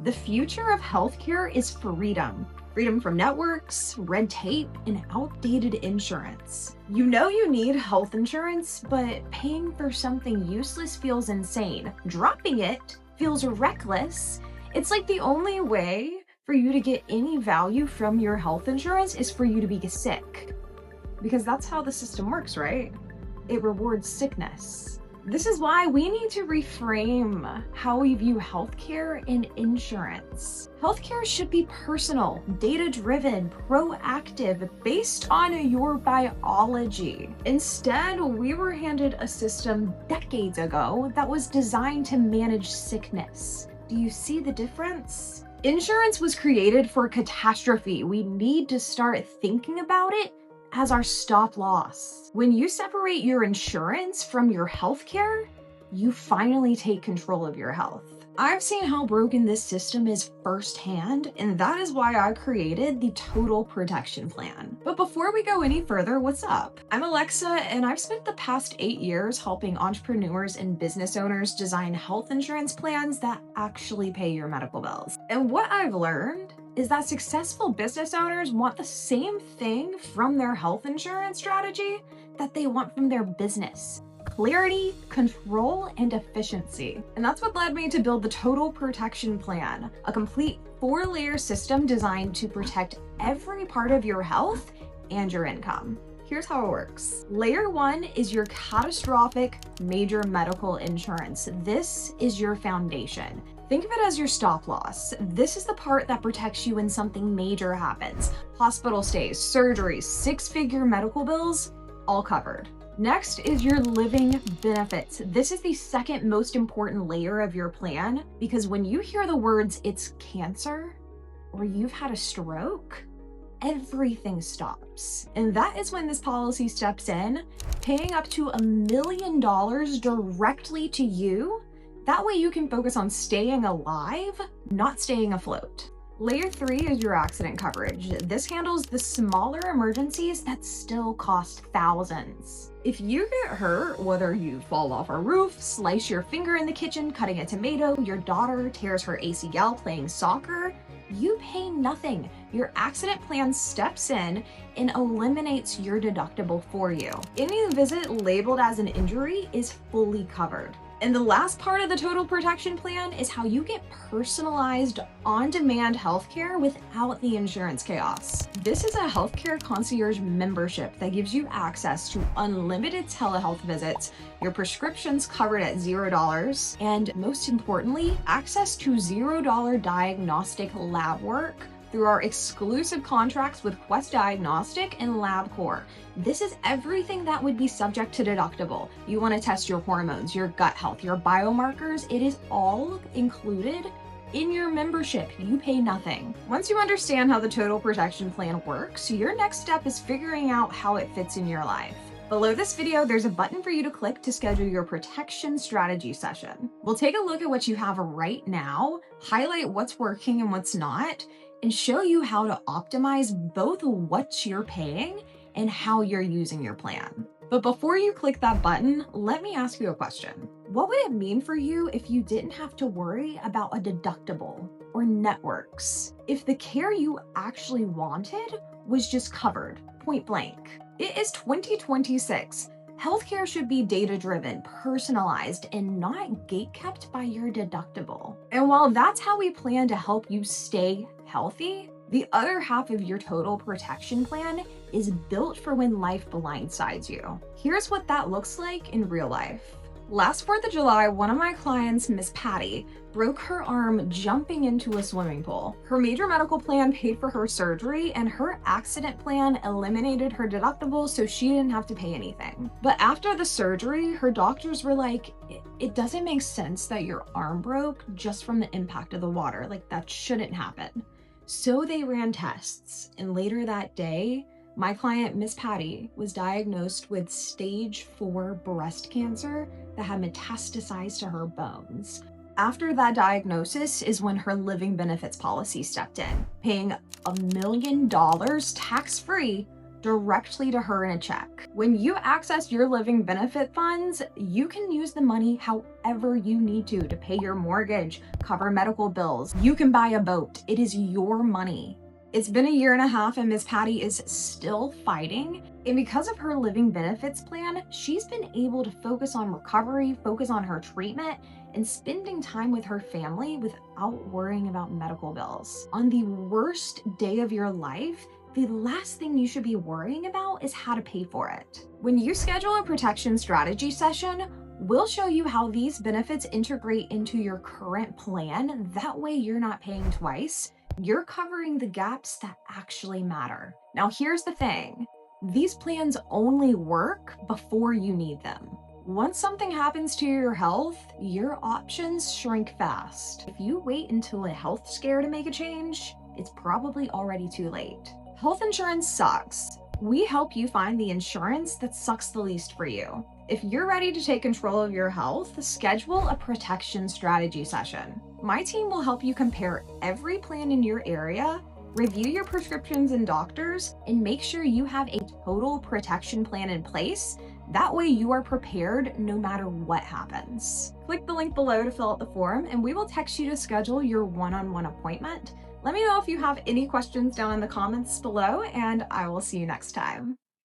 The future of healthcare is freedom. Freedom from networks, red tape, and outdated insurance. You know you need health insurance, but paying for something useless feels insane. Dropping it feels reckless. It's like the only way for you to get any value from your health insurance is for you to be sick. Because that's how the system works, right? It rewards sickness. This is why we need to reframe how we view healthcare and insurance. Healthcare should be personal, data-driven, proactive, based on your biology. Instead, we were handed a system decades ago that was designed to manage sickness. Do you see the difference? Insurance was created for catastrophe. We need to start thinking about it as our stop loss. When you separate your insurance from your healthcare, you finally take control of your health. I've seen how broken this system is firsthand, and that is why I created the Total Protection Plan. But before we go any further, what's up? I'm Alexa, and I've spent the past 8 years helping entrepreneurs and business owners design health insurance plans that actually pay your medical bills. And what I've learned is that successful business owners want the same thing from their health insurance strategy that they want from their business: clarity, control, and efficiency. And that's what led me to build the Total Protection Plan, a complete 4-layer system designed to protect every part of your health and your income. Here's how it works. Layer 1 is your catastrophic major medical insurance. This is your foundation. Think of it as your stop loss. This is the part that protects you when something major happens. Hospital stays, surgeries, 6-figure medical bills, all covered. Next is your living benefits. This is the second most important layer of your plan, because when you hear the words "it's cancer" or "you've had a stroke," everything stops. And that is when this policy steps in, paying up to $1 million directly to you. That way you can focus on staying alive, not staying afloat. Layer 3 is your accident coverage. This handles the smaller emergencies that still cost thousands. If you get hurt, whether you fall off a roof, slice your finger in the kitchen cutting a tomato, your daughter tears her ACL playing soccer, you pay nothing. Your accident plan steps in and eliminates your deductible for you. Any visit labeled as an injury is fully covered. And the last part of the Total Protection Plan is how you get personalized, on-demand healthcare without the insurance chaos. This is a healthcare concierge membership that gives you access to unlimited telehealth visits, your prescriptions covered at $0, and most importantly, access to $0 diagnostic lab work through our exclusive contracts with Quest Diagnostic and LabCorp. This is everything that would be subject to deductible. You want to test your hormones, your gut health, your biomarkers, it is all included in your membership. You pay nothing. Once you understand how the Total Protection Plan works, your next step is figuring out how it fits in your life. Below this video, there's a button for you to click to schedule your protection strategy session. We'll take a look at what you have right now, highlight what's working and what's not, and show you how to optimize both what you're paying and how you're using your plan. But before you click that button, let me ask you a question. What would it mean for you if you didn't have to worry about a deductible or networks? If the care you actually wanted was just covered, point blank. It is 2026. Healthcare should be data-driven, personalized, and not gate-kept by your deductible. And while that's how we plan to help you stay healthy, the other half of your Total Protection Plan is built for when life blindsides you. Here's what that looks like in real life. Last 4th of July, one of my clients, Miss Patty, broke her arm jumping into a swimming pool. Her major medical plan paid for her surgery, and her accident plan eliminated her deductible so she didn't have to pay anything. But after the surgery, her doctors were like, it doesn't make sense that your arm broke just from the impact of the water. Like, that shouldn't happen. So they ran tests, and later that day, my client, Miss Patty, was diagnosed with stage 4 breast cancer that had metastasized to her bones. After that diagnosis is when her living benefits policy stepped in, paying $1 million tax-free directly to her in a check. When you access your living benefit funds, you can use the money however you need to pay your mortgage, cover medical bills. You can buy a boat. It is your money. It's been a year and a half and Miss Patty is still fighting. And because of her living benefits plan, she's been able to focus on recovery, focus on her treatment, and spending time with her family without worrying about medical bills. On the worst day of your life, the last thing you should be worrying about is how to pay for it. When you schedule a protection strategy session, we'll show you how these benefits integrate into your current plan. That way you're not paying twice. You're covering the gaps that actually matter. Now, here's the thing. These plans only work before you need them. Once something happens to your health, your options shrink fast. If you wait until a health scare to make a change, it's probably already too late. Health insurance sucks. We help you find the insurance that sucks the least for you. If you're ready to take control of your health, schedule a protection strategy session. My team will help you compare every plan in your area, review your prescriptions and doctors, and make sure you have a total protection plan in place. That way you are prepared no matter what happens. Click the link below to fill out the form, and we will text you to schedule your one-on-one appointment. Let me know if you have any questions down in the comments below, and I will see you next time.